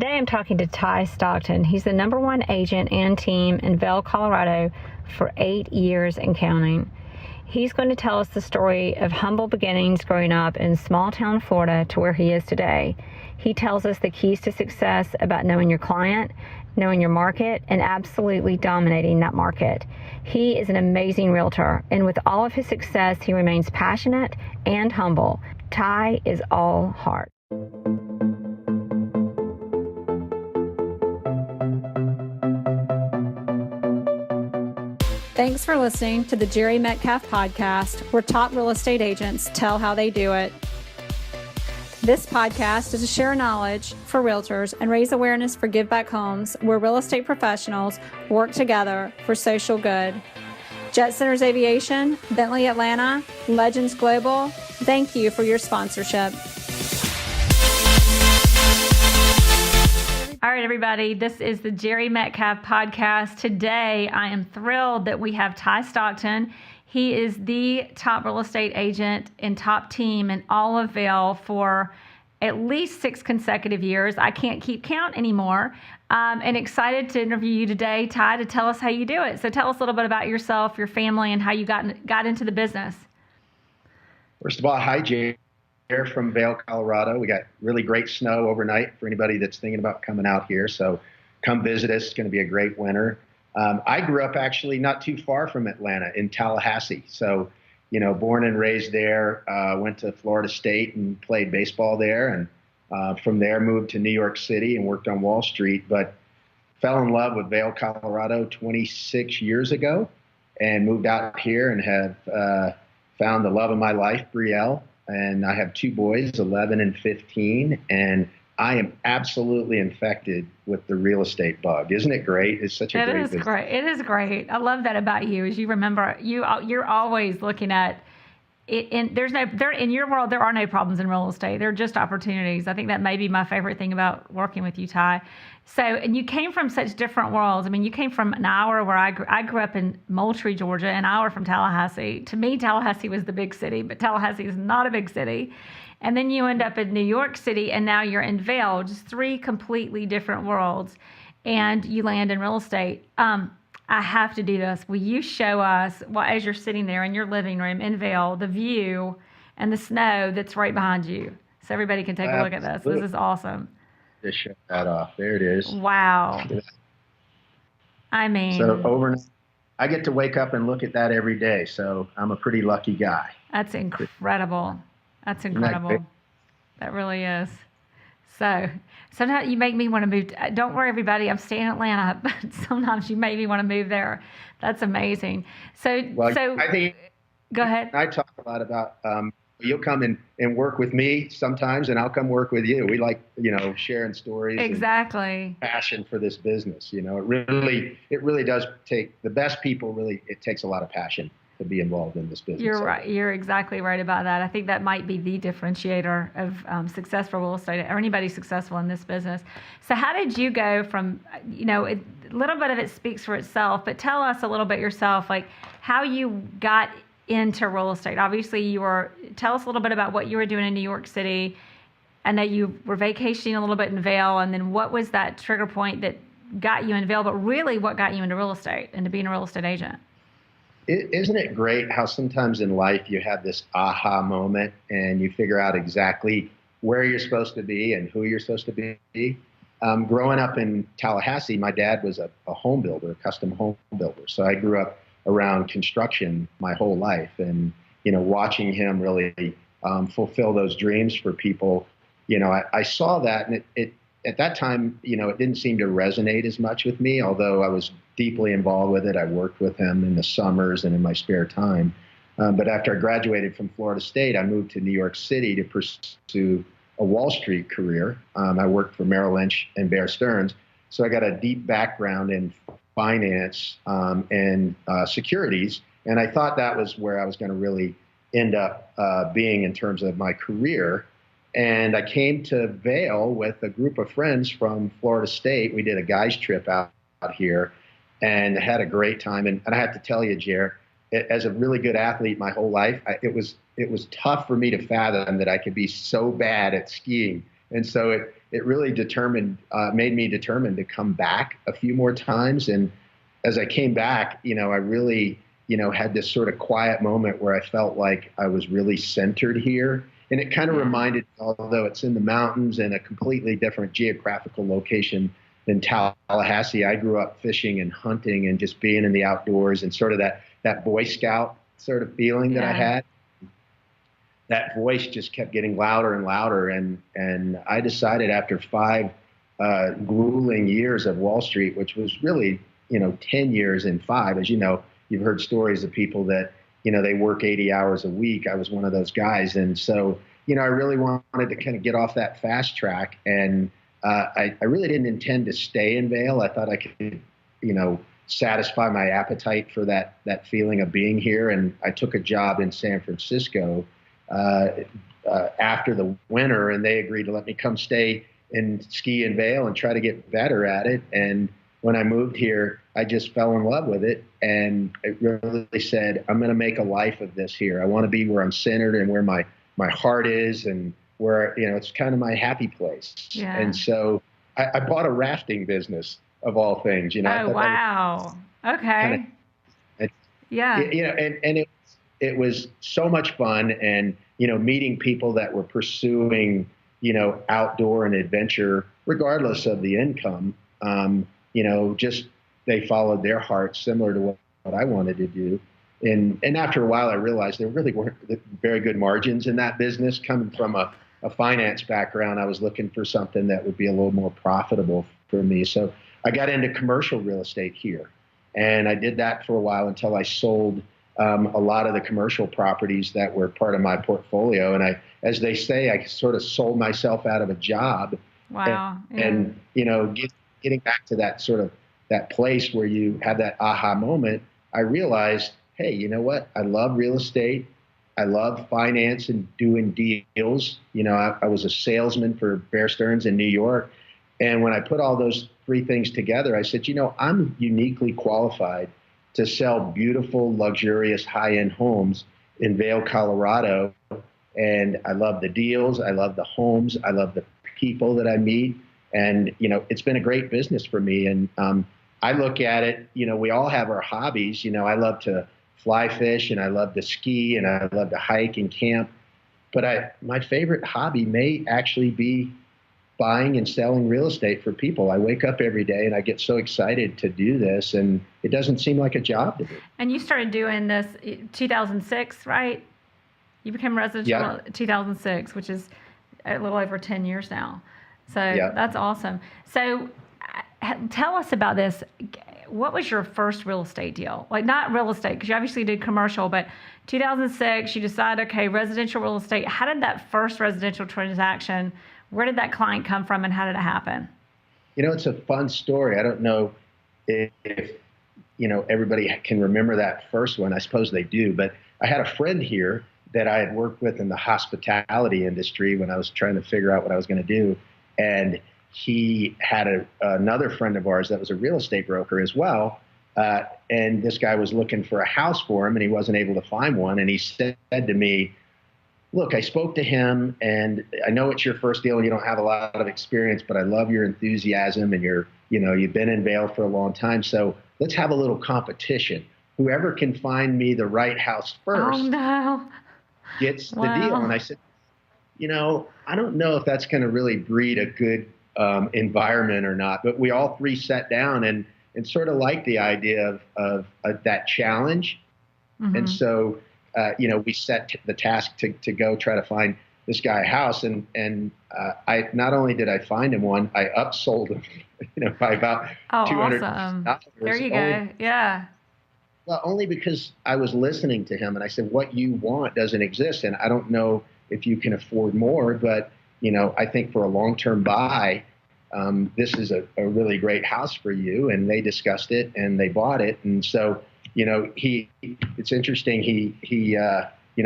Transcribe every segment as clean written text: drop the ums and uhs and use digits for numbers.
Today I'm talking to Tye Stockton. He's the #1 agent and team in Vail, Colorado for 8 years and counting. He's going to tell us the story of humble beginnings growing up in small town Florida to where he is today. He tells us the keys to success about knowing your client, knowing your market, and absolutely dominating that market. He is an amazing realtor, and with all of his success, he remains passionate and humble. Tye is all heart. Thanks for listening to the Jere Metcalf podcast, where top real estate agents tell how they do it. This podcast is to share knowledge for realtors and raise awareness for Give Back Homes, where real estate professionals work together for social good. Jet Centers Aviation, Bentley Atlanta, Legends Global, thank you for your sponsorship. All right, everybody, this is the Jere Metcalf podcast. Today, I am thrilled that we have Tye Stockton. He is the top real estate agent and top team in all of Vail for at least 6 consecutive years. I can't keep count anymore. And excited to interview you today, Tye, to tell us how you do it. So tell us a little bit about yourself, your family, and how you got into the business. First of all, hi, Jere from Vail, Colorado. We got really great snow overnight for anybody that's thinking about coming out here. So come visit us. It's going to be a great winter. I grew up actually not too far from Atlanta in Tallahassee. So, born and raised there, went to Florida State and played baseball there. And from there moved to New York City and worked on Wall Street, but fell in love with Vail, Colorado 26 years ago and moved out here and have found the love of my life, Brielle. And I have 2 boys, 11 and 15, and I am absolutely infected with the real estate bug. Isn't it great? It's such a great business. Great. It is great. I love that about you. As you remember, you're always looking at it. In your world, there are no problems in real estate. They're just opportunities. I think that may be my favorite thing about working with you, Tye. So, and you came from such different worlds. I mean, you came from an hour where I grew up in Moultrie, Georgia, an hour from Tallahassee. To me, Tallahassee was the big city, but Tallahassee is not a big city. And then you end up in New York City, and now you're in Vail, just 3 completely different worlds, and you land in real estate. I have to do this. Will you show us, as you're sitting there in your living room in Vail, the view and the snow that's right behind you, so everybody can take a look at this. This is awesome. Just shut that off. There it is. Wow. I mean. So overnight, I get to wake up and look at that every day, so I'm a pretty lucky guy. That's incredible. That's incredible. That really is. So sometimes you make me want to move. Don't worry, everybody. I'm staying in Atlanta, but sometimes you make me want to move there. That's amazing. So I think. Go ahead. I talk a lot about. You'll come and work with me sometimes, and I'll come work with you. We like sharing stories. Exactly. Passion for this business. It really does take the best people. Really, it takes a lot of passion to be involved in this business. You're right. You're exactly right about that. I think that might be the differentiator of successful real estate or anybody successful in this business. So how did you go from, a little bit of it speaks for itself, but tell us a little bit yourself, like how you got into real estate. Obviously tell us a little bit about what you were doing in New York City. I know you were vacationing a little bit in Vail, and then what was that trigger point that got you in Vail, but really what got you into real estate and to being a real estate agent? Isn't it great how sometimes in life you have this aha moment and you figure out exactly where you're supposed to be and who you're supposed to be? Growing up in Tallahassee, my dad was a home builder, a custom home builder. So I grew up around construction my whole life, and watching him really fulfill those dreams for people. I saw that, and it at that time, it didn't seem to resonate as much with me, although I was deeply involved with it. I worked with him in the summers and in my spare time. But after I graduated from Florida State, I moved to New York City to pursue a Wall Street career. I worked for Merrill Lynch and Bear Stearns. So I got a deep background in finance and securities. And I thought that was where I was going to really end up being in terms of my career. And I came to Vail with a group of friends from Florida State. We did a guys trip out here and had a great time. And I have to tell you, Jere, as a really good athlete my whole life, it was tough for me to fathom that I could be so bad at skiing. And so it really made me determined to come back a few more times. And as I came back, I really, had this sort of quiet moment where I felt like I was really centered here. And it kind of reminded me, although it's in the mountains and a completely different geographical location than Tallahassee, I grew up fishing and hunting and just being in the outdoors and sort of that Boy Scout sort of feeling that I had. That voice just kept getting louder and louder. And I decided after 5 grueling years of Wall Street, which was really, 10 years in 5, as you know, you've heard stories of people that, they work 80 hours a week. I was one of those guys. And so, I really wanted to kind of get off that fast track. And I really didn't intend to stay in Vail. I thought I could, satisfy my appetite for that feeling of being here. And I took a job in San Francisco after the winter, and they agreed to let me come stay and ski in Vail and try to get better at it. And when I moved here, I just fell in love with it. And it really said, I'm going to make a life of this here. I want to be where I'm centered and where my heart is and where, it's kind of my happy place. Yeah. And so I bought a rafting business of all things, Oh, wow. Okay. Yeah. And it was so much fun. And, meeting people that were pursuing, outdoor and adventure, regardless of the income, just they followed their hearts similar to what I wanted to do. And after a while, I realized there really weren't very good margins in that business. Coming from a finance background, I was looking for something that would be a little more profitable for me. So I got into commercial real estate here. And I did that for a while until I sold a lot of the commercial properties that were part of my portfolio. And as they say, I sort of sold myself out of a job. Wow. And getting back to that sort of that place where you have that aha moment, I realized, hey, you know what? I love real estate. I love finance and doing deals. I was a salesman for Bear Stearns in New York. And when I put all those 3 things together, I said, I'm uniquely qualified to sell beautiful, luxurious, high-end homes in Vail, Colorado. And I love the deals. I love the homes. I love the people that I meet. And, it's been a great business for me. And I look at it, we all have our hobbies. I love to fly fish and I love to ski and I love to hike and camp. But my favorite hobby may actually be buying and selling real estate for people. I wake up every day and I get so excited to do this, and it doesn't seem like a job to me. And you started doing this 2006, right? You became residential in 2006, which is a little over 10 years now. So that's awesome. So tell us about this. What was your first real estate deal? Like, not real estate, because you obviously did commercial, but 2006, you decided, okay, residential real estate. How did that first residential transaction, where did that client come from and how did it happen? It's a fun story. I don't know if everybody can remember that first one. I suppose they do, but I had a friend here that I had worked with in the hospitality industry when I was trying to figure out what I was going to do. And he had another friend of ours that was a real estate broker as well. And this guy was looking for a house for him and he wasn't able to find one. And he said to me, look, I spoke to him and I know it's your first deal and you don't have a lot of experience, but I love your enthusiasm and you've been in Vail for a long time. So let's have a little competition. Whoever can find me the right house first gets the deal. And I said, I don't know if that's going to really breed a good environment or not, but we all 3 sat down and sort of liked the idea of that challenge. Mm-hmm. And so, we set the task to go try to find this guy a house. And I not only did I find him one, I upsold him, by about $200. Awesome. There you go. Yeah. Well, only because I was listening to him and I said, what you want doesn't exist. And I don't know if you can afford more, but, I think for a long-term buy, this is a really great house for you. And they discussed it and they bought it. And so, it's interesting. He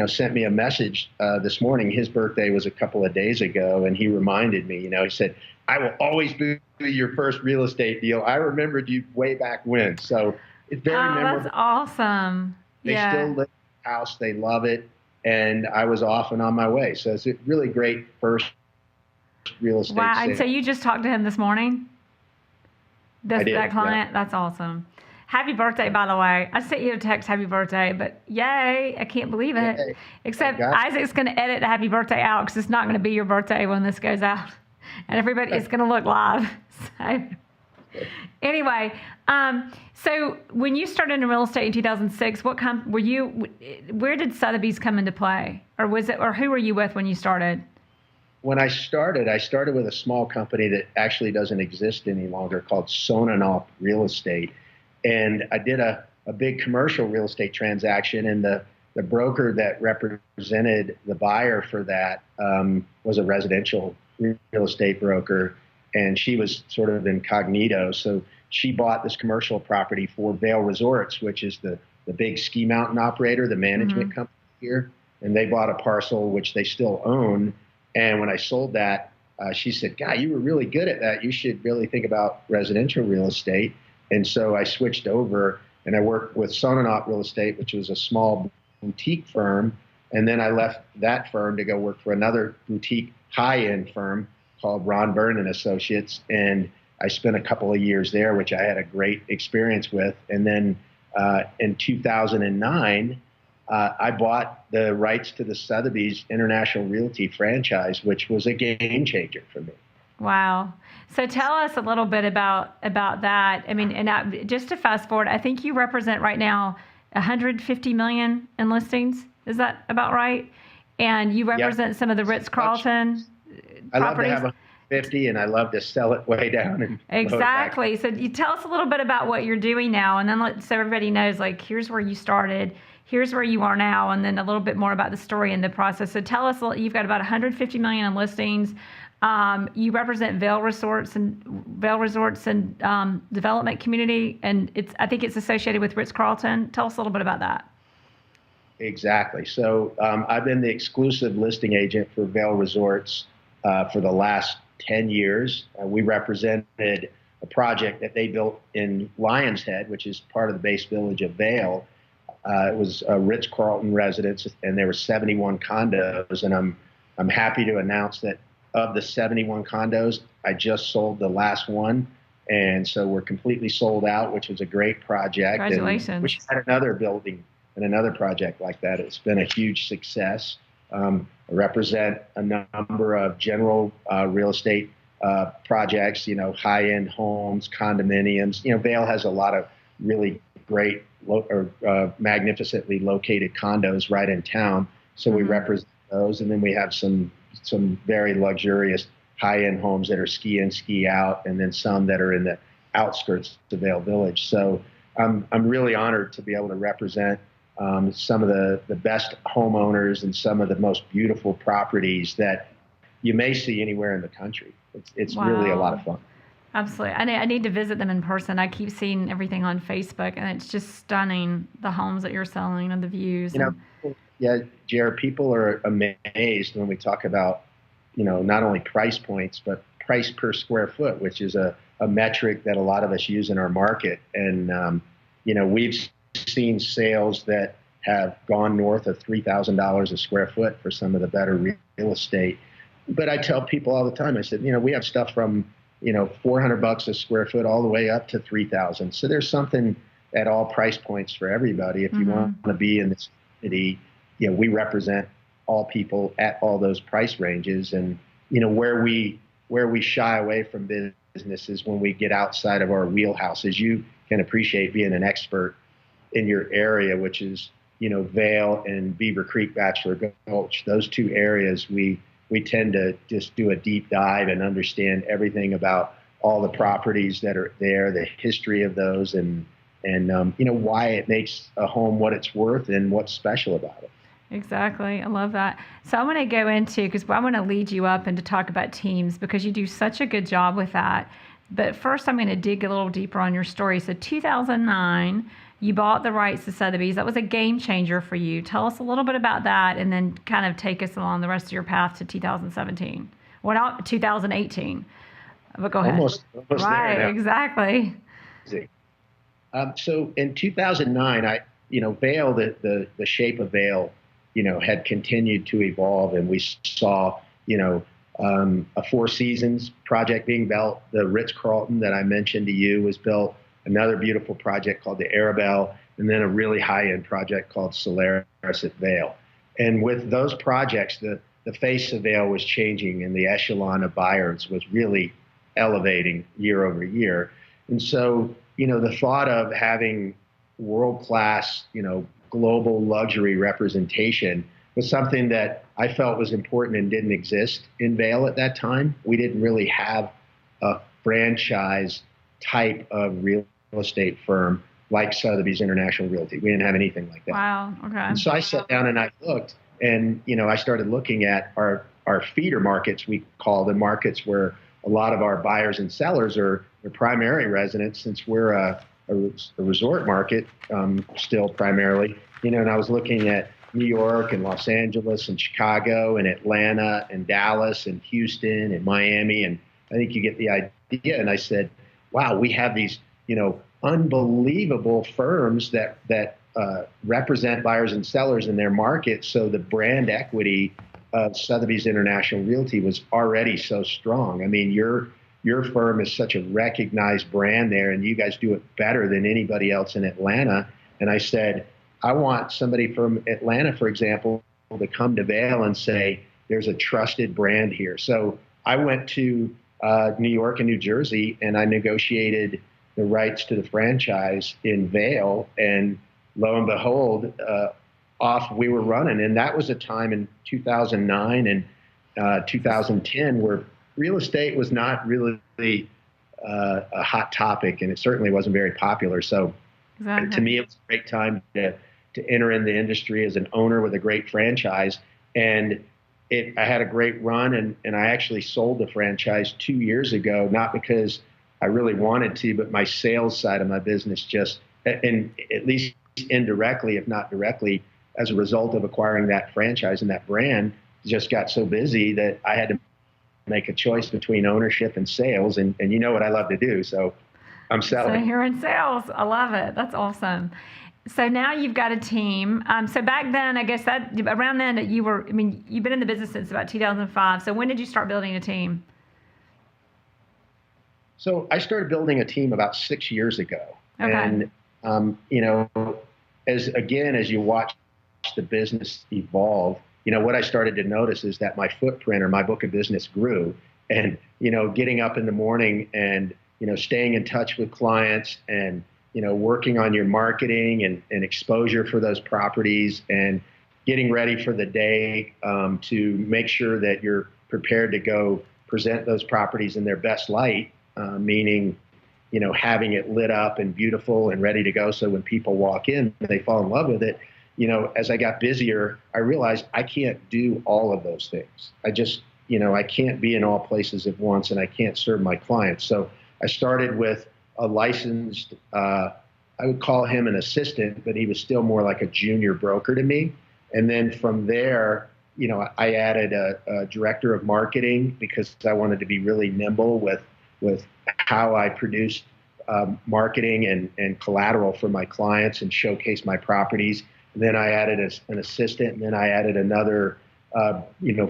sent me a message this morning. His birthday was a couple of days ago. And he reminded me, he said, I will always be your first real estate deal. I remembered you way back when. So it's very memorable. That's awesome. They still live in the house. They love it. And I was off and on my way. So it's a really great first real estate Wow. sale. And so you just talked to him this morning? I did, That client? yeah. That's awesome. Happy birthday, by the way. I sent you a text, happy birthday, but yay, I can't believe it. Yay. Except Oh, gosh. Isaac's going to edit the happy birthday out because it's not going to be your birthday when this goes out. And everybody, it's going to look live. So anyway, so when you started in real estate in 2006, where did Sotheby's come into play? Or who were you with when you started? When I started with a small company that actually doesn't exist any longer called Sotheby Real Estate. And I did a big commercial real estate transaction, and the broker that represented the buyer for that was a residential real estate broker, and she was sort of incognito. So she bought this commercial property for Vail Resorts, which is the big ski mountain operator, the management company here. And they bought a parcel, which they still own. And when I sold that, she said, "God, you were really good at that. You should really think about residential real estate." And so I switched over and I worked with Sotheby Real Estate, which was a small boutique firm. And then I left that firm to go work for another boutique high-end firm called Ron Byrne and Associates. And I spent a couple of years there, which I had a great experience with. And then in 2009, I bought the rights to the Sotheby's International Realty franchise, which was a game changer for me. Wow. So tell us a little bit about that. I mean, and just to fast forward, I think you represent right now 150 million in listings. Is that about right? And you represent some of the Ritz-Carlton properties. I love to have 150, and I love to sell it way down. And exactly. So you tell us a little bit about what you're doing now, and then so everybody knows, like, here's where you started, here's where you are now, and then a little bit more about the story and the process. So tell us, you've got about 150 million in listings. You represent Vail Resorts and Development Community, and I think it's associated with Ritz-Carlton. Tell us a little bit about that. Exactly. So I've been the exclusive listing agent for Vail Resorts for the last 10 years. We represented a project that they built in Lion's Head, which is part of the base village of Vail. It was a Ritz-Carlton residence, and there were 71 condos. And I'm happy to announce that of the 71 condos, I just sold the last one. And so we're completely sold out, which was a great project. Congratulations. And we had another building and another project like that. It's been a huge success. I represent a number of general real estate projects, high-end homes, condominiums. Vail has a lot of really great magnificently located condos right in town. So we represent those. And then we have some very luxurious high-end homes that are ski in, ski out, and then some that are in the outskirts of Vail Village. So I'm really honored to be able to represent some of the best homeowners and some of the most beautiful properties that you may see anywhere in the country. It's really a lot of fun. Absolutely. I need to visit them in person. I keep seeing everything on Facebook, and it's just stunning, the homes that you're selling and the views. Yeah, Jere, people are amazed when we talk about, not only price points, but price per square foot, which is a metric that a lot of us use in our market. And, we've seen sales that have gone north of $3,000 a square foot for some of the better real estate. But I tell people all the time, I said, we have stuff from, $400 a square foot all the way up to $3,000. So there's something at all price points for everybody. If you want to be in this city, we represent all people at all those price ranges. And, where we shy away from business is when we get outside of our wheelhouse. As you can appreciate, being an expert in your area, which is, Vail and Beaver Creek, Bachelor Gulch, those two areas, we tend to just do a deep dive and understand everything about all the properties that are there, the history of those, and why it makes a home what it's worth and what's special about it. Exactly. I love that. So I want to go into, because I want to lead you up and to talk about teams, because you do such a good job with that. But first, I'm going to dig a little deeper on your story. So 2009, you bought the rights to Sotheby's. That was a game changer for you. Tell us a little bit about that, and then kind of take us along the rest of your path to 2017. Well, not 2018. But go ahead. Almost right, there now. Exactly. So in 2009, Vail, the shape of Vail, had continued to evolve, and we saw, a Four Seasons project being built. The Ritz-Carlton that I mentioned to you was built. Another beautiful project called the Arabelle, and then a really high-end project called Solaris at Vail. And with those projects, the face of Vail was changing, and the echelon of buyers was really elevating year over year. And so, the thought of having world-class, global luxury representation was something that I felt was important and didn't exist in Vail at that time. We didn't really have a franchise type of real estate firm like Sotheby's International Realty. We didn't have anything like that. Wow. Okay. And so I sat down and I looked, and I started looking at our feeder markets. We call them markets where a lot of our buyers and sellers are their primary residents, since we're a resort market still primarily. And I was looking at New York and Los Angeles and Chicago and Atlanta and Dallas and Houston and Miami, and I think you get the idea. And I said, wow, we have these, unbelievable firms that represent buyers and sellers in their market. So the brand equity of Sotheby's International Realty was already so strong. I mean, your firm is such a recognized brand there, and you guys do it better than anybody else in Atlanta. And I said, I want somebody from Atlanta, for example, to come to Vail and say, there's a trusted brand here. So I went to New York and New Jersey, and I negotiated the rights to the franchise in Vail, and lo and behold, off we were running. And that was a time in 2009 and 2010 where real estate was not really a hot topic, and it certainly wasn't very popular. So exactly. To me, it was a great time to enter in the industry as an owner with a great franchise. And I had a great run, and I actually sold the franchise 2 years ago, not because I really wanted to, but my sales side of my business just, and at least indirectly, if not directly, as a result of acquiring that franchise and that brand, just got so busy that I had to make a choice between ownership and sales. And you know what I love to do, so I'm selling. So you're in sales. I love it. That's awesome. So now you've got a team. So back then, I guess that around then you've been in the business since about 2005. So when did you start building a team? So I started building a team about 6 years ago. Okay. And, as you watch the business evolve, what I started to notice is that my footprint or my book of business grew, and, getting up in the morning and, staying in touch with clients and, working on your marketing and exposure for those properties and getting ready for the day to make sure that you're prepared to go present those properties in their best light, meaning, having it lit up and beautiful and ready to go. So when people walk in, they fall in love with it. As I got busier, I realized I can't do all of those things. I just, I can't be in all places at once, and I can't serve my clients. So I started with a licensed, I would call him an assistant, but he was still more like a junior broker to me. And then from there, I added a director of marketing because I wanted to be really nimble with how I produced marketing and collateral for my clients and showcase my properties. And then I added an assistant, and then I added another,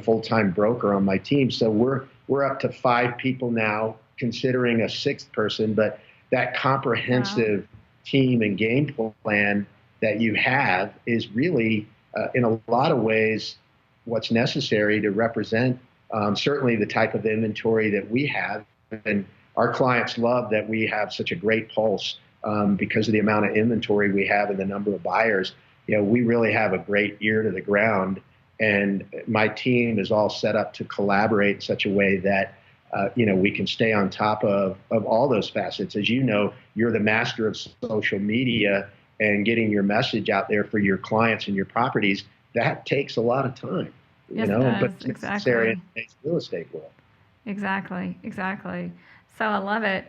full-time broker on my team. So we're up to 5 people now, considering a 6th person, but that comprehensive team and game plan that you have is really, in a lot of ways, what's necessary to represent certainly the type of inventory that we have. And our clients love that we have such a great pulse because of the amount of inventory we have and the number of buyers. We really have a great ear to the ground, and my team is all set up to collaborate in such a way that we can stay on top of all those facets. As you know, you're the master of social media and getting your message out there for your clients and your properties. That takes a lot of time, Yes, it does. but it's necessary in today's real estate world. Exactly. So I love it.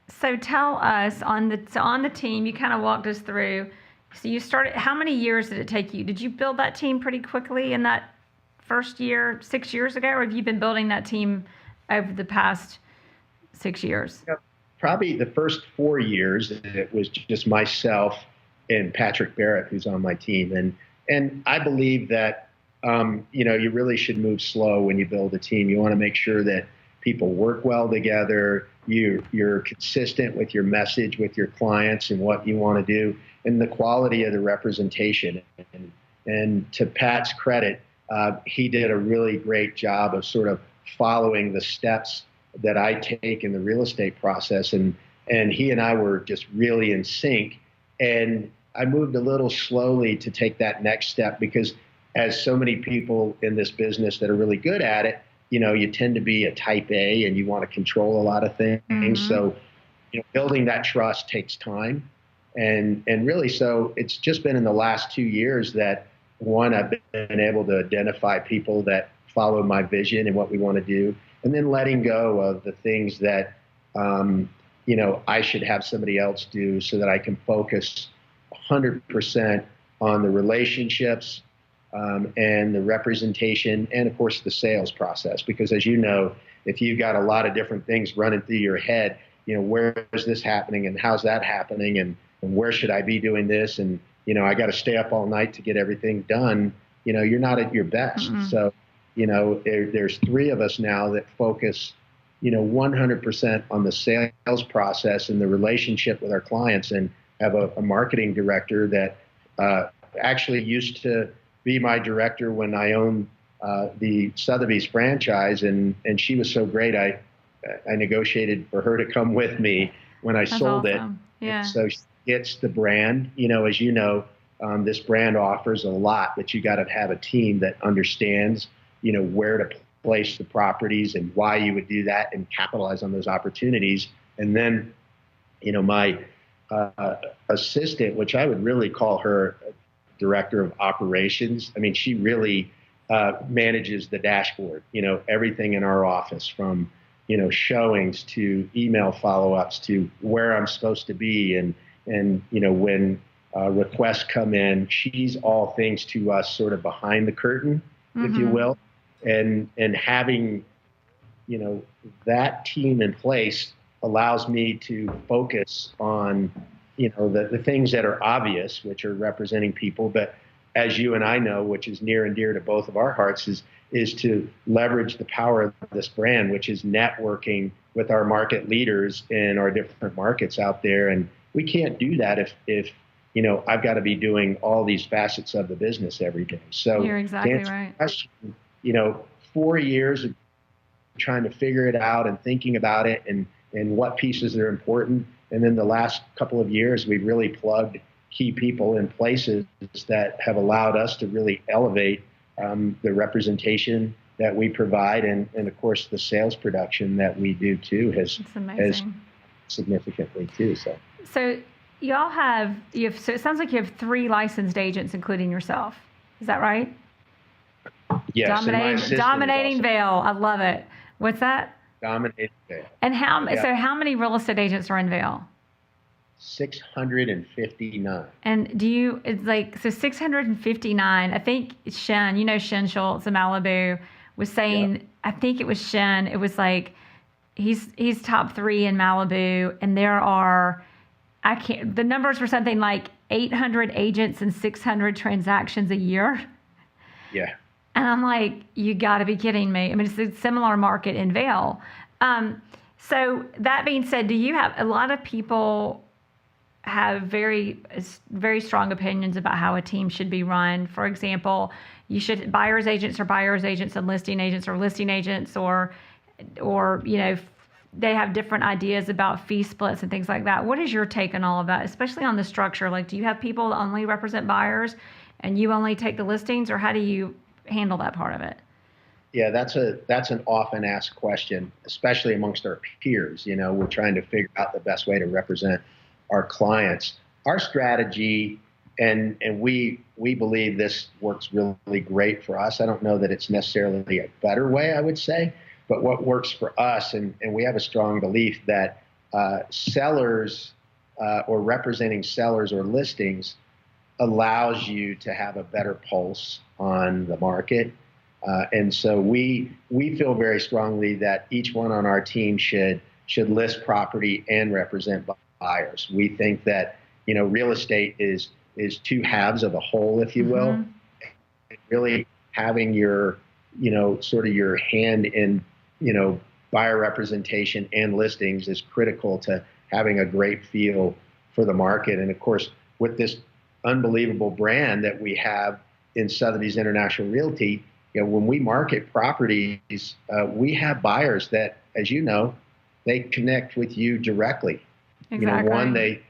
So tell us on the team, you kind of walked us through. So you started, how many years did it take you? Did you build that team pretty quickly in that first year, 6 years ago, or have you been building that team over the past 6 years? Probably the first 4 years, it was just myself and Patrick Barrett, who's on my team. And I believe that you really should move slow when you build a team. You want to make sure that people work well together. You're consistent with your message with your clients and what you want to do, and the quality of the representation. And to Pat's credit, he did a really great job of sort of following the steps that I take in the real estate process. And he and I were just really in sync. And I moved a little slowly to take that next step because, as so many people in this business that are really good at it, you tend to be a type A and you want to control a lot of things. Mm-hmm. So, building that trust takes time. And really, so it's just been in the last 2 years that, one, I've been able to identify people that follow my vision and what we want to do, and then letting go of the things that, I should have somebody else do so that I can focus 100% on the relationships and the representation and, of course, the sales process. Because, as you know, if you've got a lot of different things running through your head, where is this happening and how's that happening and where should I be doing this? And, I got to stay up all night to get everything done. You're not at your best. Mm-hmm. So, there's 3 of us now that focus, 100% on the sales process and the relationship with our clients, and have a marketing director that actually used to be my director when I owned the Sotheby's franchise, and she was so great. I negotiated for her to come with me when I sold awesome. It. Yeah. And so she gets the brand. As you know, this brand offers a lot, but you got to have a team that understands, where to place the properties and why you would do that and capitalize on those opportunities. And then, my assistant, which I would really call her director of operations. I mean, she really manages the dashboard, everything in our office from, showings to email follow-ups to where I'm supposed to be. And when requests come in, she's all things to us sort of behind the curtain, mm-hmm. if you will. And having, that team in place allows me to focus on, the things that are obvious, which are representing people. But as you and I know, which is near and dear to both of our hearts, is to leverage the power of this brand, which is networking with our market leaders in our different markets out there. And we can't do that if I've got to be doing all these facets of the business every day. So you're exactly right. Question, 4 years of trying to figure it out and thinking about it and what pieces are important. And then the last couple of years, we've really plugged key people in places that have allowed us to really elevate the representation that we provide. And of course, the sales production that we do too has significantly too. So y'all have, so it sounds like you have 3 licensed agents, including yourself. Is that right? Yes. Dominating Vail. I love it. What's that? Dominating Vail. And so how many real estate agents are in Vail? 659. And so 659, I think Shen, Shen Schultz in Malibu was saying, yep. I think it was Shen, it was like, he's top 3 in Malibu, and there are, the numbers were something like 800 agents and 600 transactions a year. Yeah. And I'm like, you got to be kidding me. I mean, it's a similar market in Vail. So that being said, do you have a lot of people have very, very strong opinions about how a team should be run? For example, buyer's agents are buyer's agents and listing agents are listing agents, or they have different ideas about fee splits and things like that. What is your take on all of that, especially on the structure? Like, do you have people that only represent buyers and you only take the listings, or how do you handle that part of it? Yeah, that's an often asked question, especially amongst our peers. We're trying to figure out the best way to represent our clients. Our strategy, and we believe this works really great for us. I don't know that it's necessarily a better way, I would say, but what works for us, and we have a strong belief that sellers or representing sellers or listings allows you to have a better pulse on the market. And so we feel very strongly that each one on our team should list property and represent buyers. We think that, real estate is 2 halves of a whole, if you will. Mm-hmm. It really having your, sort of your hand in, buyer representation and listings is critical to having a great feel for the market. And of course, with this unbelievable brand that we have in Sotheby's International Realty, when we market properties, we have buyers that, as you know, they connect with you directly. Exactly. One, they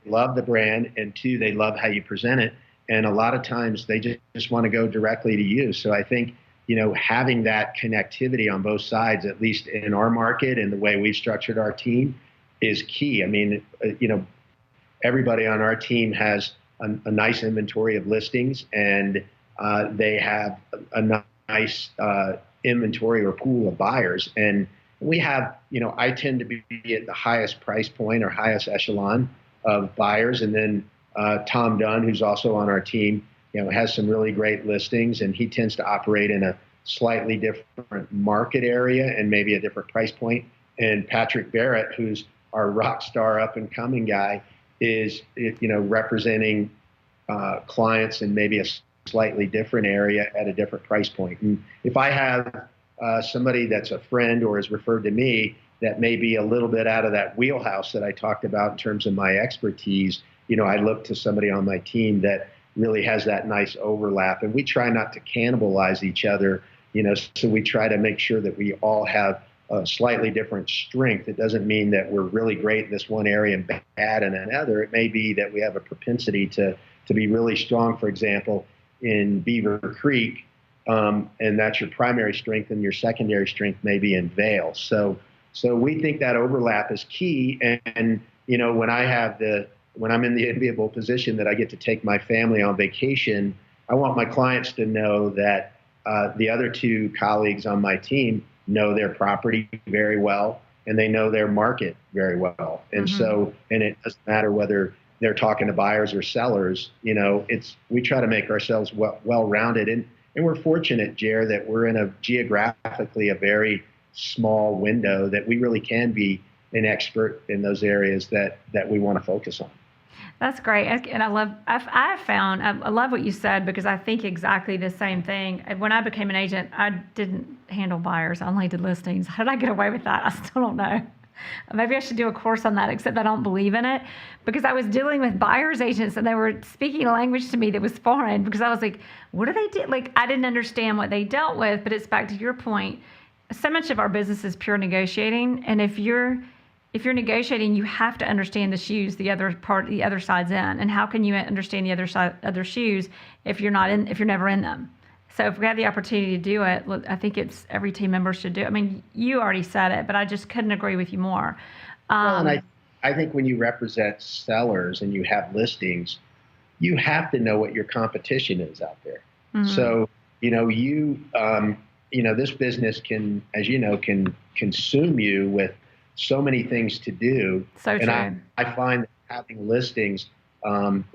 love the brand, and two, they love how you present it. And a lot of times they just want to go directly to you. So I think, having that connectivity on both sides, at least in our market and the way we've structured our team, is key. I mean, everybody on our team has a nice inventory of listings, and they have a nice inventory or pool of buyers. And we have, I tend to be at the highest price point or highest echelon of buyers. And then Tom Dunn, who's also on our team, has some really great listings, and he tends to operate in a slightly different market area and maybe a different price point. And Patrick Barrett, who's our rock star up and coming guy, is, representing clients in maybe a slightly different area at a different price point. And if I have somebody that's a friend or is referred to me that may be a little bit out of that wheelhouse that I talked about in terms of my expertise, I look to somebody on my team that really has that nice overlap. And we try not to cannibalize each other, so we try to make sure that we all have a slightly different strength. It doesn't mean that we're really great in this one area and bad in another. It may be that we have a propensity to be really strong, for example, in Beaver Creek, and that's your primary strength, and your secondary strength may be in Vail. So we think that overlap is key. And when I'm in the enviable position that I get to take my family on vacation, I want my clients to know that the other two colleagues on my team know their property very well, and they know their market very well. And and it doesn't matter whether they're talking to buyers or sellers, we try to make ourselves well-rounded. And we're fortunate, Jere, that we're in geographically a very small window that we really can be an expert in those areas that we want to focus on. That's great. And I love what you said, because I think exactly the same thing. When I became an agent, I didn't handle buyers. I only did listings. How did I get away with that? I still don't know. Maybe I should do a course on that, except I don't believe in it, because I was dealing with buyer's agents and they were speaking a language to me that was foreign, because I was like, what do they do? Like, I didn't understand what they dealt with. But it's back to your point. So much of our business is pure negotiating. And if you're negotiating, you have to understand the shoes the other side's in. And how can you understand the other shoes if you're never in them? So if we have the opportunity to do it, I think it's every team member should do it. I mean, you already said it, but I just couldn't agree with you more. And I think when you represent sellers and you have listings, you have to know what your competition is out there. Mm-hmm. So, this business can consume you with so many things to do. So true. And I find that having listings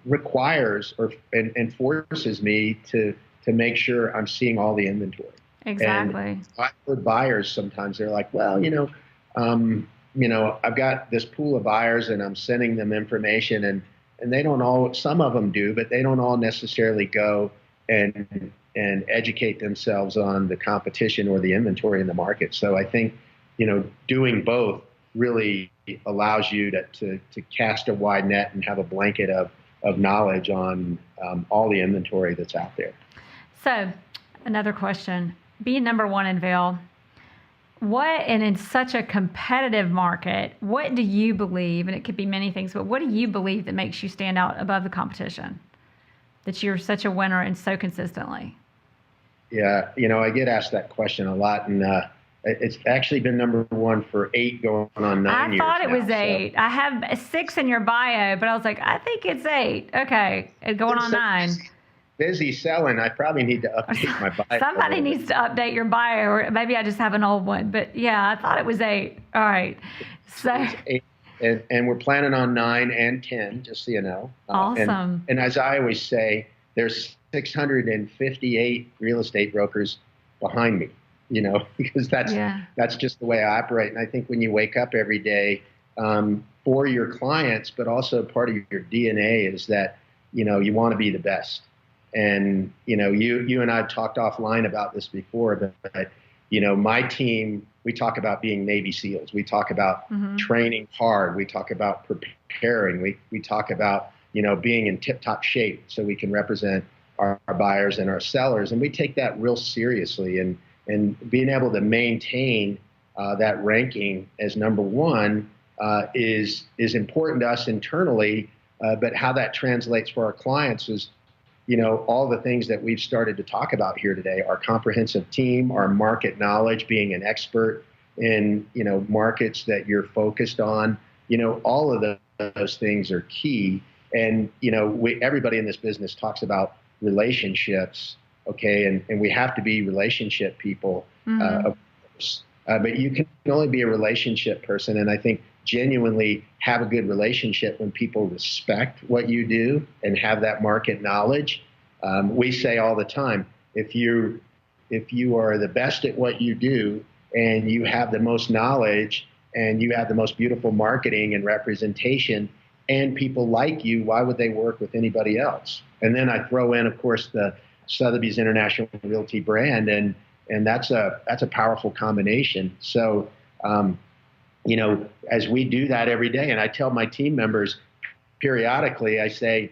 requires and forces me to make sure I'm seeing all the inventory. Exactly. And for buyers, sometimes they're like, well, I've got this pool of buyers and I'm sending them information, and they don't all, some of them do, but they don't all necessarily go and educate themselves on the competition or the inventory in the market. So I think, doing both really allows you to cast a wide net and have a blanket of knowledge on all the inventory that's out there. So another question, being number one in Vail, and in such a competitive market, what do you believe, and it could be many things, but what do you believe that makes you stand out above the competition, that you're such a winner and so consistently? Yeah, I get asked that question a lot, and it's actually been number one for 8 going on 9 years. I thought it was 8. So. I have 6 in your bio, but I was like, I think it's 8. Okay, it's going on 9. Busy selling. I probably need to update my bio. Somebody needs to update your bio, or maybe I just have an old one. But yeah, I thought it was 8. All right. So. It's 8, and we're planning on 9 and 10, just so you know. Awesome. And as I always say, there's 658 real estate brokers behind me, because that's just the way I operate. And I think when you wake up every day for your clients, but also part of your DNA is that, you want to be the best. And, you and I have talked offline about this before, but my team, we talk about being Navy SEALs. We talk about training hard. We talk about preparing. We talk about, being in tip-top shape so we can represent our buyers and our sellers. And we take that real seriously. And being able to maintain that ranking as number one is important to us internally. But how that translates for our clients is, all the things that we've started to talk about here today, our comprehensive team, our market knowledge, being an expert in, markets that you're focused on, all of those things are key. And, everybody in this business talks about relationships. Okay. And we have to be relationship people, of course. But you can only be a relationship person. And I think genuinely have a good relationship when people respect what you do and have that market knowledge. We say all the time, if you are the best at what you do and you have the most knowledge and you have the most beautiful marketing and representation and people like you, why would they work with anybody else? And then I throw in, of course, the Sotheby's International Realty brand, and that's a powerful combination. So, as we do that every day, and I tell my team members periodically, I say,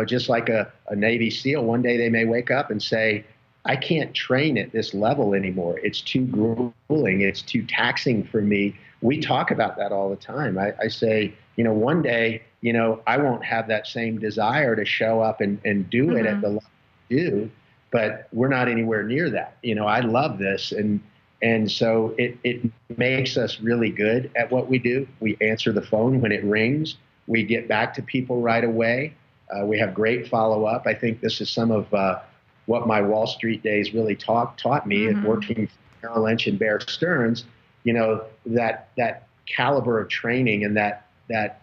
just like a Navy SEAL, one day they may wake up and say, I can't train at this level anymore. It's too grueling. It's too taxing for me. We talk about that all the time. I say, one day, I won't have that same desire to show up and do it at the level we do, but we're not anywhere near that. I love this. And so it makes us really good at what we do. We answer the phone when it rings. We get back to people right away. We have great follow-up. I think this is some of what my Wall Street days really taught me at working for Merrill Lynch and Bear Stearns, that caliber of training and that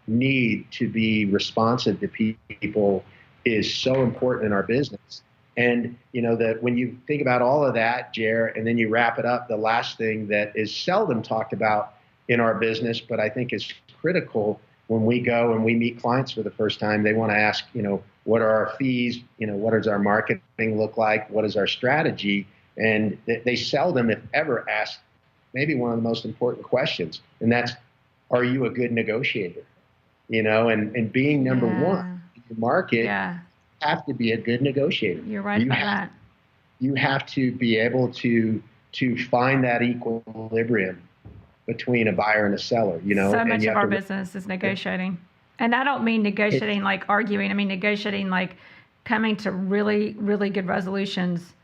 need to be responsive to people is so important in our business. And, that when you think about all of that, Jere, and then you wrap it up, the last thing that is seldom talked about in our business, but I think is critical when we go and we meet clients for the first time, they want to ask, what are our fees? What does our marketing look like? What is our strategy? And they seldom, if ever, ask maybe one of the most important questions. And that's, are you a good negotiator? And being number one in the market, you have to be a good negotiator. You're right about that. You have to be able to find that equilibrium between a buyer and a seller, So much of our business is negotiating. And I don't mean negotiating like arguing. I mean negotiating like coming to really, really good resolutions,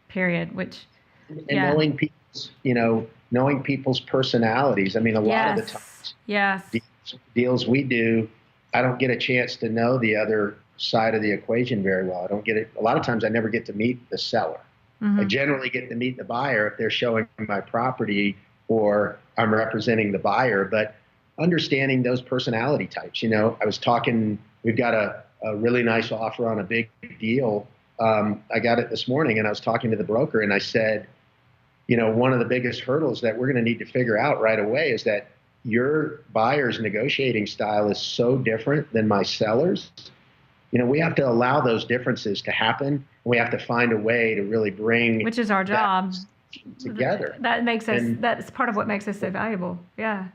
period, which, knowing people's personalities. I mean, a lot of the times, deals we do, I don't get a chance to know the other side of the equation very well. I don't get it. A lot of times I never get to meet the seller. I generally get to meet the buyer if they're showing my property or I'm representing the buyer, but understanding those personality types. I was talking, we've got a really nice offer on a big deal. I got it this morning and I was talking to the broker and I said, one of the biggest hurdles that we're going to need to figure out right away is that your buyer's negotiating style is so different than my seller's. We have to allow those differences to happen. We have to find a way to really bring, which is our job, together. That makes us. That's part of what makes us so valuable. Yeah.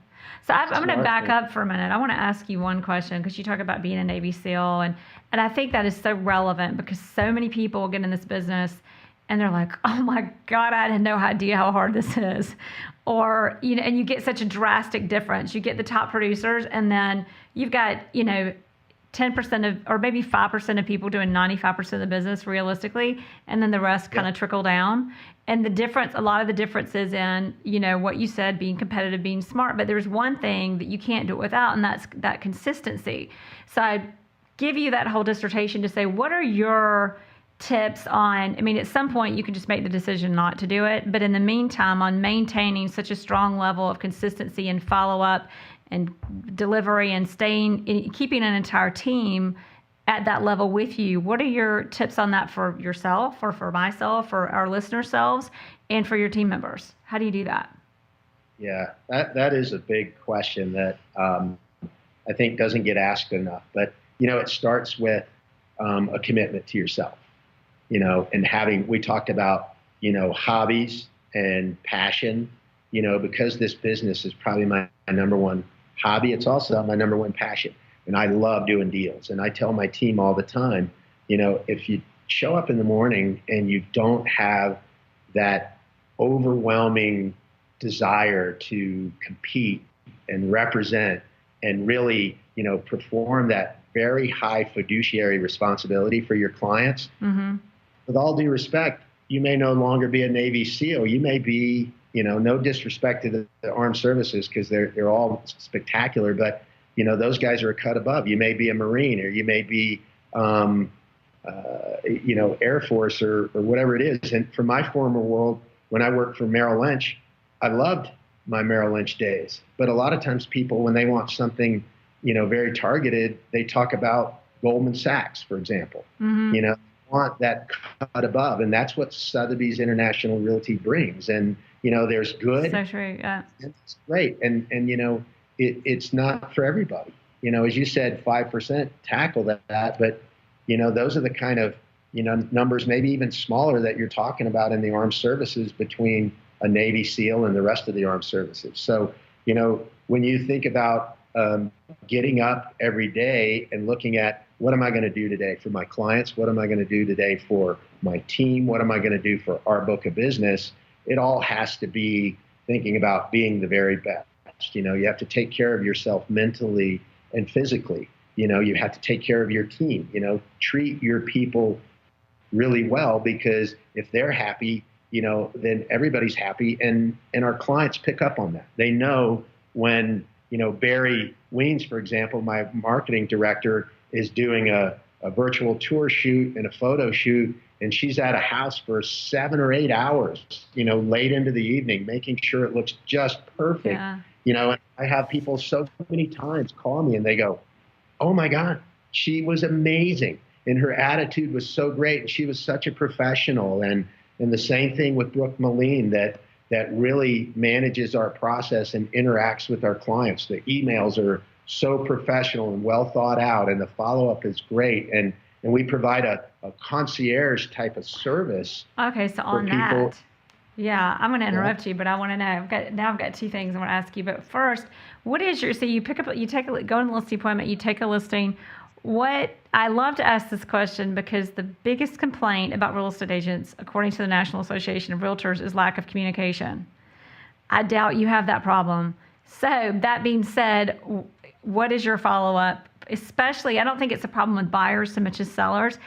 So I'm going to back up for a minute. I want to ask you one question because you talk about being a Navy SEAL, and I think that is so relevant because so many people get in this business and they're like, oh my God, I had no idea how hard this is. Or, and you get such a drastic difference. You get the top producers and then you've got, 10% of, or maybe 5% of people doing 95% of the business realistically, and then the rest kind of trickle down. And the difference, a lot of the differences in, what you said, being competitive, being smart, but there's one thing that you can't do it without, and that's that consistency. So I give you that whole dissertation to say, what are your tips on, at some point you can just make the decision not to do it, but in the meantime, on maintaining such a strong level of consistency and follow-up and delivery and keeping an entire team at that level with you. What are your tips on that for yourself or for myself or our listener selves and for your team members? How do you do that? Yeah, that is a big question that I think doesn't get asked enough. But, it starts with a commitment to yourself. and we talked about, hobbies and passion, because this business is probably my number one hobby. It's also my number one passion. And I love doing deals. And I tell my team all the time, if you show up in the morning and you don't have that overwhelming desire to compete and represent and really, perform that very high fiduciary responsibility for your clients, with all due respect, you may no longer be a Navy SEAL. You may be, no disrespect to the armed services, because they're all spectacular, but those guys are a cut above. You may be a Marine, or you may be, Air Force or whatever it is. And for my former world, when I worked for Merrill Lynch, I loved my Merrill Lynch days. But a lot of times people, when they want something, very targeted, they talk about Goldman Sachs, for example. Want that cut above. And that's what Sotheby's International Realty brings. And, there's good. So true. Yeah. It's great. And it's not for everybody. As you said, 5% tackle that. But, those are the kind of, numbers, maybe even smaller, that you're talking about in the armed services between a Navy SEAL and the rest of the armed services. So, when you think about getting up every day and looking at, what am I going to do today for my clients? What am I going to do today for my team? What am I going to do for our book of business? It all has to be thinking about being the very best. You have to take care of yourself mentally and physically. You have to take care of your team. Treat your people really well, because if they're happy, then everybody's happy. And our clients pick up on that. They know when, Barry Weens, for example, my marketing director, is doing a virtual tour shoot and a photo shoot, and she's at a house for 7 or 8 hours, late into the evening, making sure it looks just perfect. Yeah. And I have people so many times call me and they go, oh my God, she was amazing. And her attitude was so great. And she was such a professional. And the same thing with Brooke Moline, that really manages our process and interacts with our clients. The emails are so professional and well thought out, and the follow-up is great. And we provide a concierge type of service. Okay, so on that, yeah, I'm going to interrupt you, but I want to know. I've got two things I want to ask you. But first, what is so you go in the listing appointment, you take a listing. I love to ask this question, because the biggest complaint about real estate agents, according to the National Association of Realtors, is lack of communication. I doubt you have that problem. So that being said, what is your follow-up? Especially, I don't think it's a problem with buyers so much as sellers.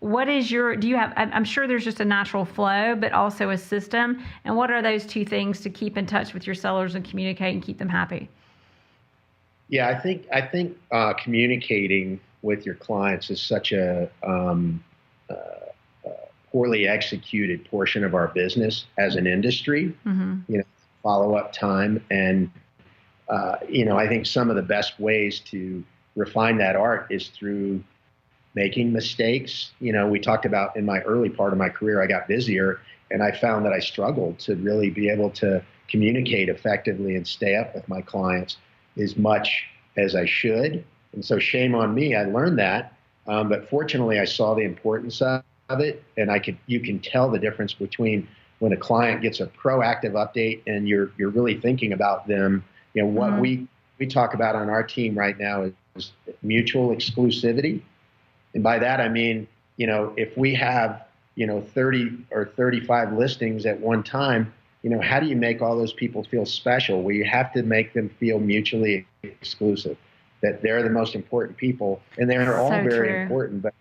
I'm sure there's just a natural flow, but also a system. And what are those two things to keep in touch with your sellers and communicate and keep them happy? Yeah, I think communicating with your clients is such a poorly executed portion of our business as an industry. Follow-up time. And, I think some of the best ways to refine that art is through making mistakes. We talked about, in my early part of my career, I got busier, and I found that I struggled to really be able to communicate effectively and stay up with my clients as much as I should. And so shame on me, I learned that. But fortunately, I saw the importance of it, and you can tell the difference between when a client gets a proactive update and you're really thinking about them. What we talk about on our team right now is mutual exclusivity. And by that, I mean, if we have, 30 or 35 listings at one time, how do you make all those people feel special? Well, you have to make them feel mutually exclusive, that they're the most important people, and they're all very important. But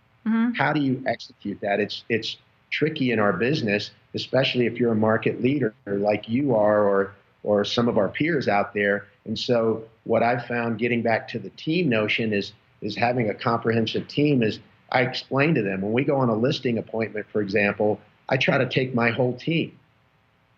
how do you execute that? It's tricky in our business, especially if you're a market leader like you are, or some of our peers out there. And so what I've found, getting back to the team notion, is having a comprehensive team. Is I explain to them, when we go on a listing appointment, for example, I try to take my whole team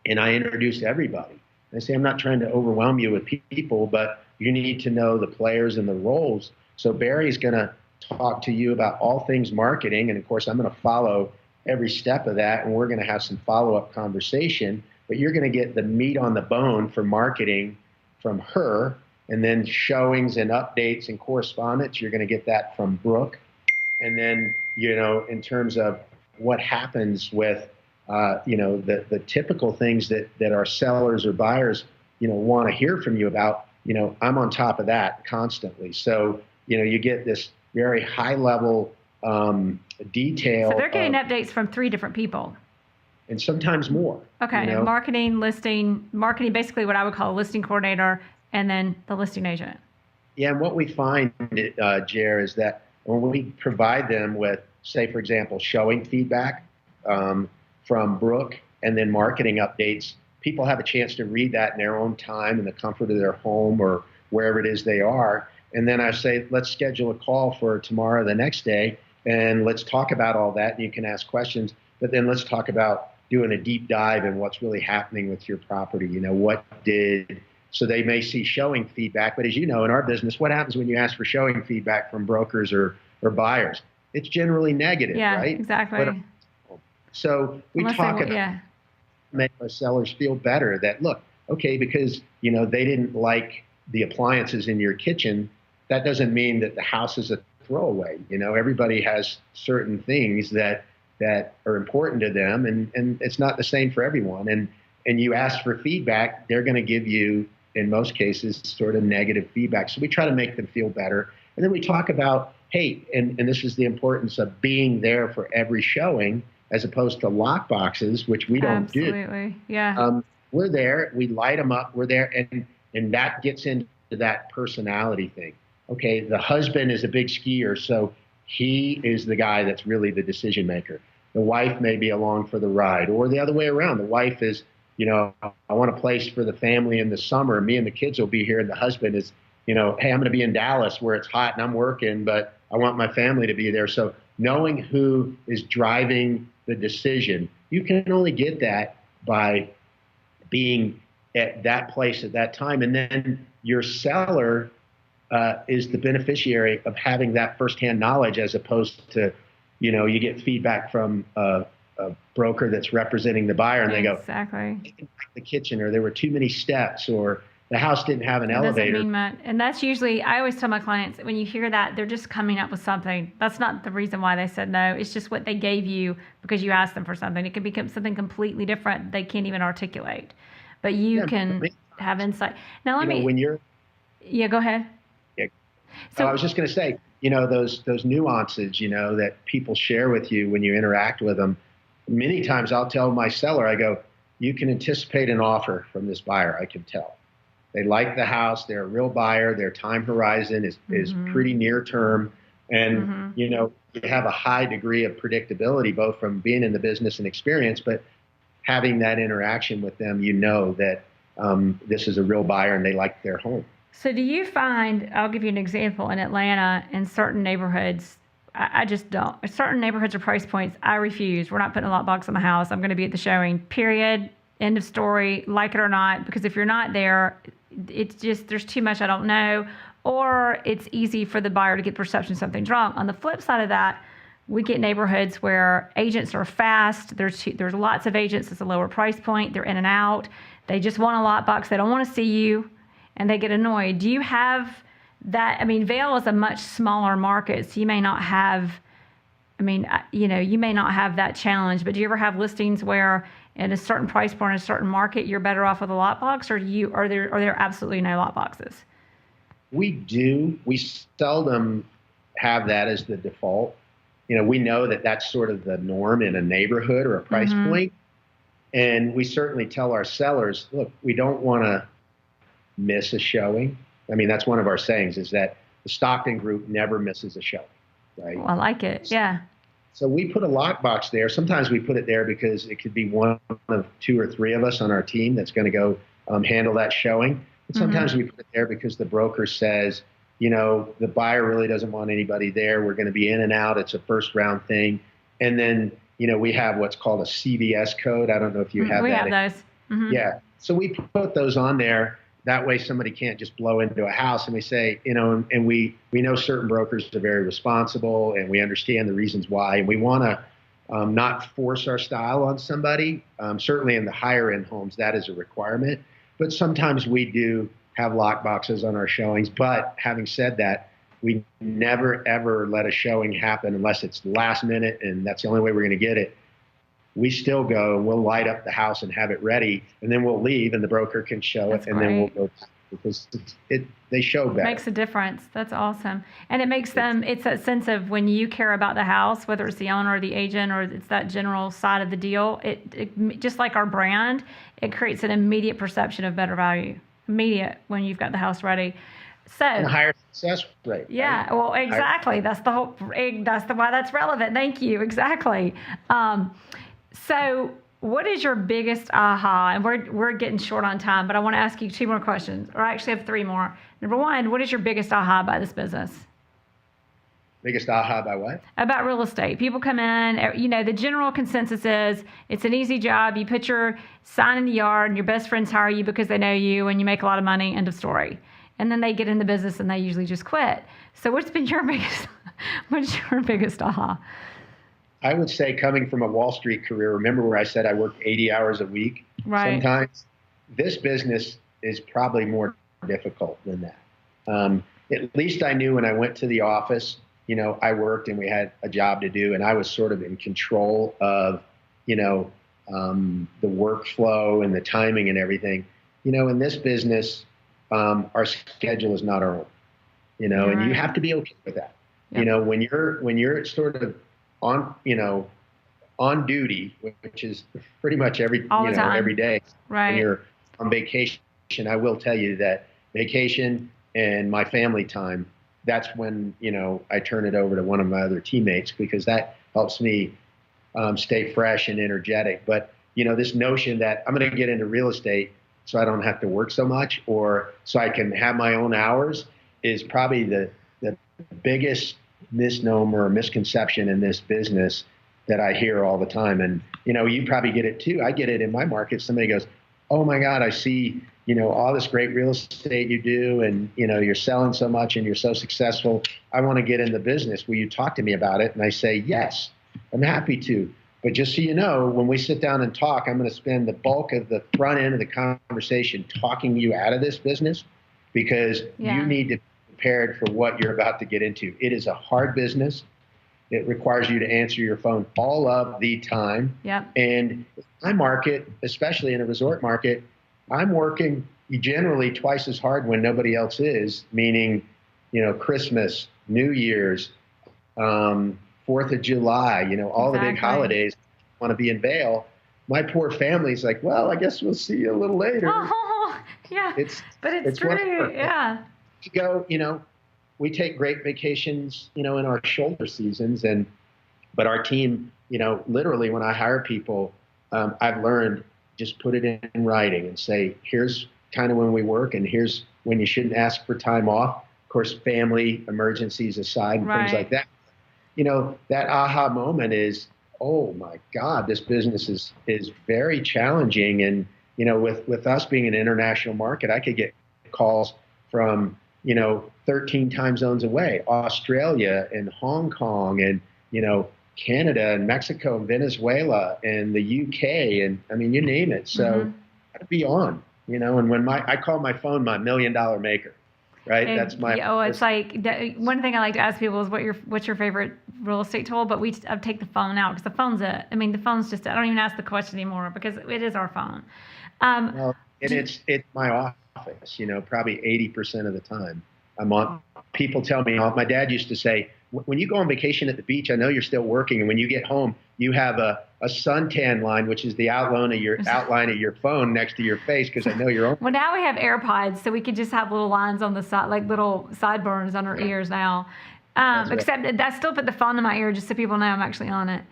and I introduce everybody. I say, I'm not trying to overwhelm you with people, but you need to know the players and the roles. So Barry's going to talk to you about all things marketing. And of course, I'm going to follow every step of that. And we're going to have some follow-up conversation, but you're going to get the meat on the bone for marketing from her. And then showings and updates and correspondence, you're going to get that from Brooke. And then, in terms of what happens with, the typical things that our sellers or buyers, want to hear from you about. I'm on top of that constantly. So, you get this very high level detail. So they're getting updates from 3 different people. And sometimes more. Okay. And marketing, basically what I would call a listing coordinator, and then the listing agent. Yeah. And what we find, Jere, is that when we provide them with, say, for example, showing feedback from Brooke and then marketing updates, people have a chance to read that in their own time in the comfort of their home or wherever it is they are. And then I say, let's schedule a call for tomorrow or the next day, and let's talk about all that. And you can ask questions, but then let's talk about doing a deep dive in what's really happening with your property. So they may see showing feedback, but as you know, in our business, what happens when you ask for showing feedback from brokers or buyers? It's generally negative, yeah, right? Exactly. So we talk about make our sellers feel better that, look, okay, because, they didn't like the appliances in your kitchen, that doesn't mean that the house is a throwaway. Everybody has certain things that are important to them, and it's not the same for everyone. And you ask for feedback, they're going to give you, in most cases, sort of negative feedback. So we try to make them feel better. And then we talk about, hey, and this is the importance of being there for every showing, as opposed to lock boxes, which we don't do. Absolutely, yeah. We're there, we light them up, we're there, and that gets into that personality thing. Okay, the husband is a big skier, so he is the guy that's really the decision maker. The wife may be along for the ride, or the other way around. The wife is, I want a place for the family in the summer. Me and the kids will be here, and the husband is, hey, I'm going to be in Dallas where it's hot and I'm working, but I want my family to be there. So knowing who is driving the decision, you can only get that by being at that place at that time. And then your seller is the beneficiary of having that firsthand knowledge, as opposed to, you get feedback from a broker that's representing the buyer, and they go, exactly, the kitchen, or there were too many steps, or the house didn't have an elevator. Doesn't mean much. And that's usually, I always tell my clients, when you hear that, they're just coming up with something. That's not the reason why they said no. It's just what they gave you because you asked them for something. It could become something completely different they can't even articulate. But you can have insight. Now let me. When you're. Yeah, go ahead. Yeah. So I was just going to say, those nuances, that people share with you when you interact with them. Many times I'll tell my seller, I go, you can anticipate an offer from this buyer. I can tell. They like the house. They're a real buyer. Their time horizon is pretty near term. And, you have a high degree of predictability, both from being in the business and experience, but having that interaction with them, that this is a real buyer and they like their home. So do you find, I'll give you an example, in Atlanta, in certain neighborhoods, I just don't. Certain neighborhoods or price points, I refuse. We're not putting a lockbox on the house. I'm going to be at the showing, period, end of story, like it or not, because if you're not there, it's just, there's too much I don't know, or it's easy for the buyer to get perception something's wrong. On the flip side of that, we get neighborhoods where agents are fast. There's lots of agents. It's a lower price point. They're in and out. They just want a lockbox. They don't want to see you, and they get annoyed. Do you have that? I mean, Vail is a much smaller market, so you may not have, you may not have that challenge, but do you ever have listings where in a certain price point, in a certain market, you're better off with a lockbox, or are there absolutely no lockboxes? We do. We seldom have that as the default. We know that that's sort of the norm in a neighborhood or a price point. And we certainly tell our sellers, look, we don't want to miss a showing. That's one of our sayings, is that the Stockton group never misses a showing, right? Well, I like it. Yeah. So we put a lockbox there. Sometimes we put it there because it could be one of 2 or 3 of us on our team that's going to go handle that showing. But sometimes we put it there because the broker says, the buyer really doesn't want anybody there. We're going to be in and out. It's a first round thing. And then, we have what's called a CVS code. I don't know if you have that. We have those. Yeah. So we put those on there. That way somebody can't just blow into a house. And we say, and we know certain brokers are very responsible, and we understand the reasons why. And we want to not force our style on somebody. Certainly in the higher end homes, that is a requirement. But sometimes we do have lock boxes on our showings. But having said that, We never, ever let a showing happen unless it's last minute and that's the only way we're going to get it. We still go and we'll light up the house and have it ready, and then we'll leave and the broker can show That's it, and great. then we'll go back because they show better. Makes a difference. That's awesome. And it makes them, it's that sense of when you care about the house, whether it's the owner or the agent or it's that general side of the deal, it just like our brand, it creates an immediate perception of better value. Immediate when you've got the house ready. So And a higher success rate. yeah, right? well, exactly. That's the whole. That's why that's relevant. Thank you. Exactly. So, what is your biggest aha? And we're getting short on time, but I want to ask you 2 more questions, or I actually have 3 more. Number 1, what is your biggest aha about this business? Biggest aha by what? About real estate. People come in, you know, the general consensus is it's an easy job. You put your sign in the yard and your best friends hire you because they know you and you make a lot of money. End of story. And then they get in the business and they usually just quit. So what's your biggest aha? I would say, coming from a Wall Street career, remember where I said I worked 80 hours a week? Right. Sometimes this business is probably more difficult than that. At least I knew when I went to the office, you know, I worked and we had a job to do, and I was sort of in control of, you know, the workflow and the timing and everything. You know, in this business, our schedule is not our own, you know, and you have to be okay with that. Yep. You know, when you're sort of on, you know, on duty, which is pretty much every day. Right. When you're on vacation, I will tell you that vacation and my family time, that's when, you know, I turn it over to one of my other teammates because that helps me stay fresh and energetic. But, you know, this notion that I'm going to get into real estate so I don't have to work so much or so I can have my own hours is probably the biggest misnomer or misconception in this business that I hear all the time. And, you know, you probably get it too. I get it in my market. Somebody goes, oh my God, I see, you know, all this great real estate you do and, you know, you're selling so much and you're so successful. I want to get in the business. Will you talk to me about it? And I say, yes, I'm happy to. But just so you know, when we sit down and talk, I'm going to spend the bulk of the front end of the conversation talking you out of this business because you need to be prepared for what you're about to get into. It is a hard business. It requires you to answer your phone all of the time. Yep. And in my market, especially in a resort market, I'm working generally twice as hard when nobody else is, meaning, you know, Christmas, New Year's, 4th of July, you know, all the big holidays. I want to be in Vail. My poor family's like, well, I guess we'll see you a little later. Oh, yeah. It's true. Wonderful. Yeah. You go, you know, we take great vacations, you know, in our shoulder seasons. But our team, you know, literally when I hire people, I've learned just put it in writing and say, here's kind of when we work and here's when you shouldn't ask for time off. Of course, family emergencies aside and things like that. You know, that aha moment is, oh my God, this business is very challenging. And, you know, with us being an international market, I could get calls from, you know, 13 time zones away, Australia and Hong Kong and, you know, Canada and Mexico and Venezuela and the UK and I mean, you name it. So I'd be on, you know, and when I call my phone my $1 million maker, right? And, that's my. It's like one thing I like to ask people is what's your favorite real estate tool? But I take the phone out because the phone's the phone's just, I don't even ask the question anymore because it is our phone. Well, and it's my office, you know, probably 80% of the time I'm on. People tell me, my dad used to say, when you go on vacation at the beach, I know you're still working. And when you get home, you have a suntan line, which is the outline of your phone next to your face because I know you're on. Well, now we have AirPods, so we could just have little lines on the side, like little sideburns on our ears now. Except I still put the phone in my ear just so people know I'm actually on it.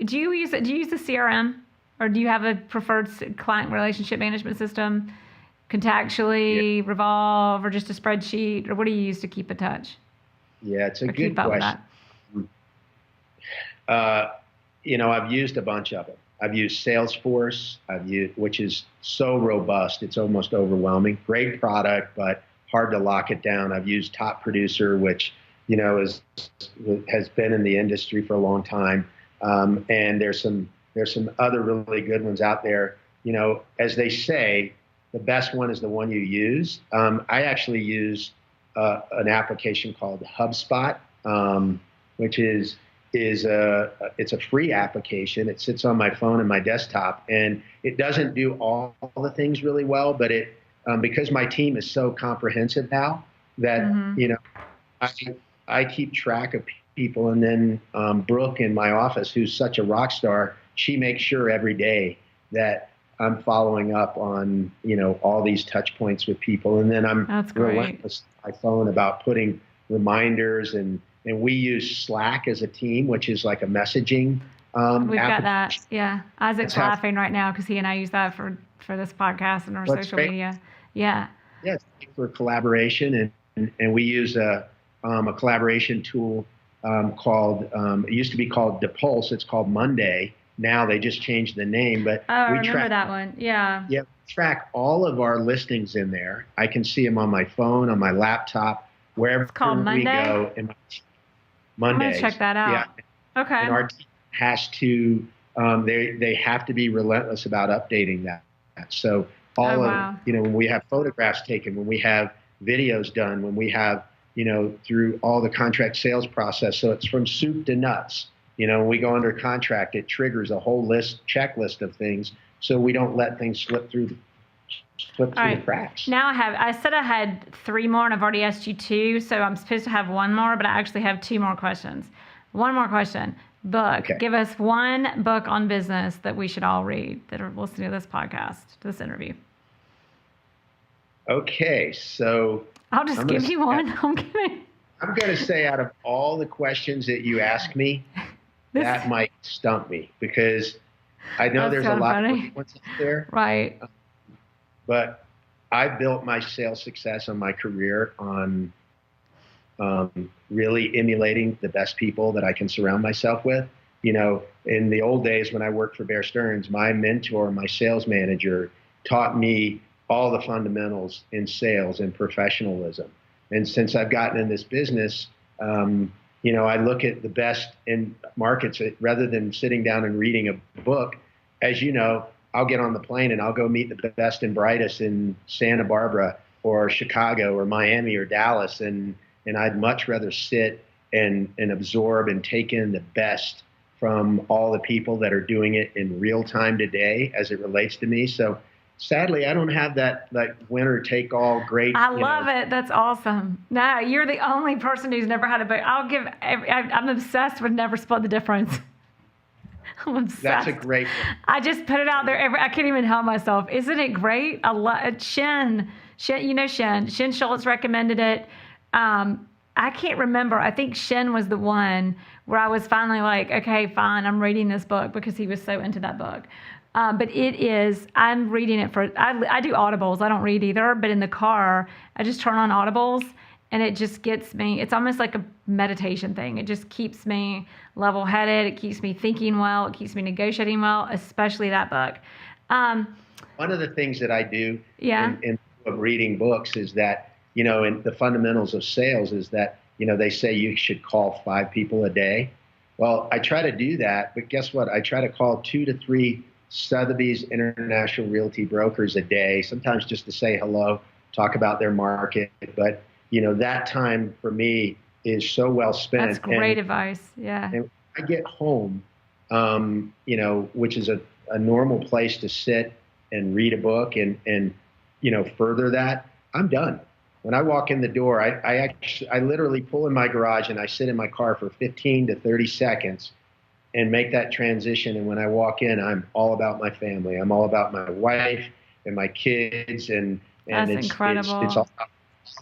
Do you use the CRM, or do you have a preferred client relationship management system, Contactually, Revolve, or just a spreadsheet, or what do you use to keep in touch? Yeah, it's a good question. You know, I've used a bunch of them. I've used Salesforce, which is so robust, it's almost overwhelming. Great product, but hard to lock it down. I've used Top Producer, which, you know, has been in the industry for a long time. And there's some other really good ones out there. You know, as they say, the best one is the one you use. I actually use an application called HubSpot, which is it's a free application. It sits on my phone and my desktop, and it doesn't do all the things really well, but it because my team is so comprehensive now that I keep track of people, and then Brooke in my office, who's such a rock star, she makes sure every day that I'm following up on all these touch points with people, and then I'm relentless on my phone about putting reminders, and we use Slack as a team, which is like a messaging. We've got that, yeah. Isaac's laughing right now because he and I use that for this podcast and our social media. Yeah. Yeah, it's for collaboration, and we use a collaboration tool called it used to be called Depulse. It's called Monday. Now they just changed the name, but I remember that one. Yeah. Yeah, track all of our listings in there. I can see them on my phone, on my laptop, wherever it's called we go. Mondays. I'm gonna check that out. Yeah. Okay. And our team has to. They have to be relentless about updating that. So when we have photographs taken, when we have videos done, when we have through all the contract sales process. So it's from soup to nuts. When we go under contract, it triggers a whole checklist of things, so we don't let things slip through the cracks. Now I said I had 3 more, and I've already asked you 2, so I'm supposed to have 1 more, but I actually have 2 more questions. 1 more question. Book. Okay. Give us 1 book on business that we should all read that are listening to this podcast, to this interview. Okay, so I'll just give you one. I'm kidding. I'm going to say, out of all the questions that you ask me, that might stump me, because I know there's a lot of ones out there. Right. But I built my sales success on my career on really emulating the best people that I can surround myself with. In the old days when I worked for Bear Stearns, my mentor, my sales manager, taught me all the fundamentals in sales and professionalism. And since I've gotten in this business, I look at the best in markets rather than sitting down and reading a book. As you know, I'll get on the plane and I'll go meet the best and brightest in Santa Barbara or Chicago or Miami or Dallas. And I'd much rather sit and absorb and take in the best from all the people that are doing it in real time today as it relates to me. So sadly, I don't have that winner take all great. I love it. That's awesome. No, you're the only person who's never had a book. I'm obsessed with Never Split the Difference. I'm obsessed. That's a great one. I just put it out there. I can't even help myself. Isn't it great? I love Shin. Shin Schultz recommended it. I can't remember. I think Shin was the one where I was finally like, okay, fine, I'm reading this book, because he was so into that book. But I'm reading it I do audibles. I don't read either, but in the car, I just turn on audibles, and it just gets me. It's almost like a meditation thing. It just keeps me level-headed. It keeps me thinking well. It keeps me negotiating well, especially that book. One of the things that I do in reading books is that, in the fundamentals of sales is that, they say you should call 5 people a day. Well, I try to do that, but guess what? I try to call 2 to 3 Sotheby's International Realty brokers a day, sometimes just to say hello, talk about their market. But, that time for me is so well spent. That's great advice. Yeah. And I get home, which is a normal place to sit and read a book and further that, I'm done. When I walk in the door, I literally pull in my garage and I sit in my car for 15 to 30 seconds and make that transition. And when I walk in, I'm all about my family. I'm all about my wife and my kids. And that's it's incredible. It's all about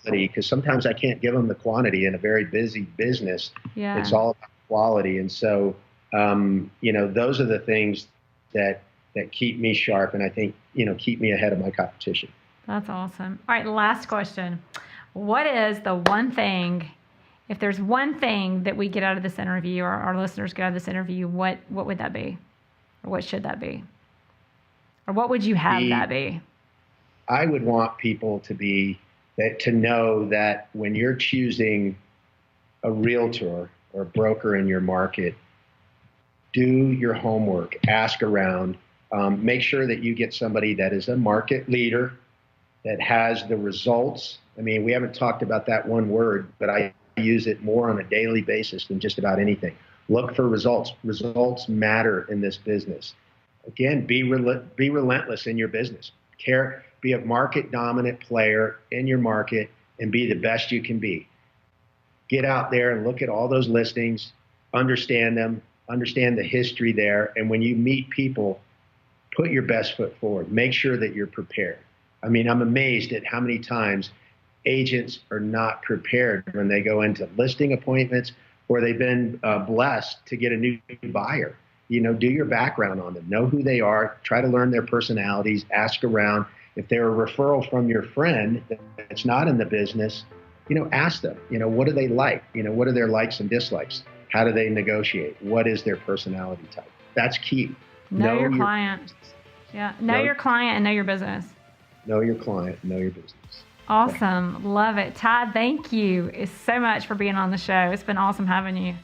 quality, because sometimes I can't give them the quantity in a very busy business. Yeah. It's all about quality. And so, those are the things that keep me sharp, and I think, keep me ahead of my competition. That's awesome. All right, last question. What is the one thing, if there's one thing that we get out of this interview, or our listeners get out of this interview, what would that be? Or what should that be? Or what would you have that be? I would want people to know that when you're choosing a realtor or broker in your market, do your homework, ask around, make sure that you get somebody that is a market leader, that has the results. I mean, we haven't talked about that one word, but I use it more on a daily basis than just about anything. Look for results. Results matter in this business. Again, be relentless in your business. Be a market dominant player in your market and be the best you can be. Get out there and look at all those listings, understand them, understand the history there. And when you meet people, put your best foot forward. Make sure that you're prepared. I mean, I'm amazed at how many times agents are not prepared when they go into listing appointments or they've been blessed to get a new buyer. You know, do your background on them. Know who they are. Try to learn their personalities. Ask around. If they're a referral from your friend that's not in the business, you know, ask them, you know, what do they like? You know, what are their likes and dislikes? How do they negotiate? What is their personality type? That's key. Know your client. Yeah. Know your client and know your business. Know your client, know your business. Awesome. Love it. Tye, thank you so much for being on the show. It's been awesome having you.